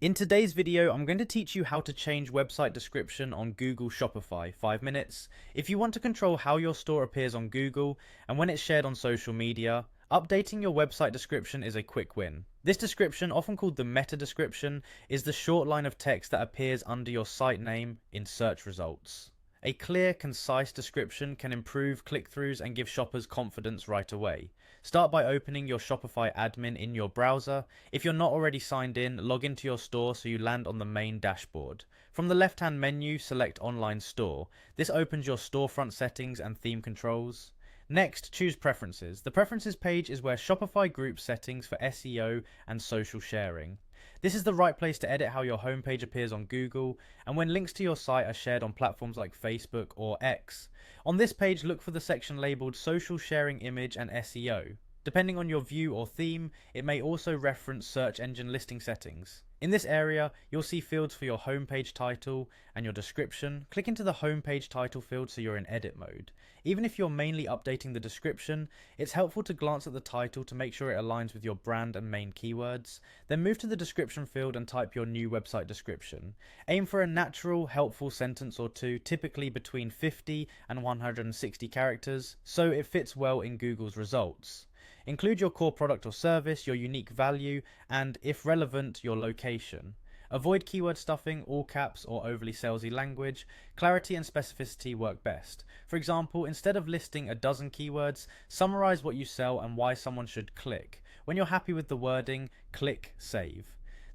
In today's video, I'm going to teach you how to change website description on Google Shopify, 5 minutes. If you want to control how your store appears on Google and when it's shared on social media, updating your website description is a quick win. This description, often called the meta description, is the short line of text that appears under your site name in search results. A clear, concise description can improve click-throughs and give shoppers confidence right away. Start by opening your Shopify admin in your browser. If you're not already signed in, log into your store so you land on the main dashboard. From the left-hand menu, select Online Store. This opens your storefront settings and theme controls. Next, choose Preferences. The Preferences page is where Shopify groups settings for SEO and social sharing. This is the right place to edit how your homepage appears on Google and when links to your site are shared on platforms like Facebook or X. On this page, look for the section labeled Social Sharing Image and SEO. Depending on your view or theme, it may also reference search engine listing settings. In this area, you'll see fields for your homepage title and your description. Click into the homepage title field so you're in edit mode. Even if you're mainly updating the description, it's helpful to glance at the title to make sure it aligns with your brand and main keywords. Then move to the description field and type your new website description. Aim for a natural, helpful sentence or two, typically between 50 and 160 characters, so it fits well in Google's results. Include your core product or service, your unique value, and, if relevant, your location. Avoid keyword stuffing, all caps, or overly salesy language. Clarity and specificity work best. For example, instead of listing a dozen keywords, summarize what you sell and why someone should click. When you're happy with the wording, click Save.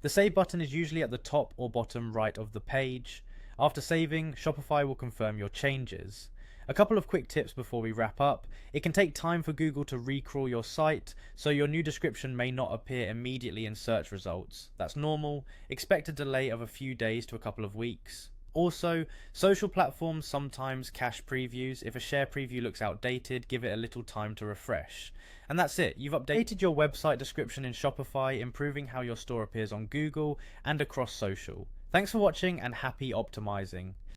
The Save button is usually at the top or bottom right of the page. After saving, Shopify will confirm your changes. A couple of quick tips before we wrap up. It can take time for Google to recrawl your site, so your new description may not appear immediately in search results. That's normal. Expect a delay of a few days to a couple of weeks. Also, social platforms sometimes cache previews. If a share preview looks outdated, give it a little time to refresh. And that's it. You've updated your website description in Shopify, improving how your store appears on Google and across social. Thanks for watching and happy optimizing.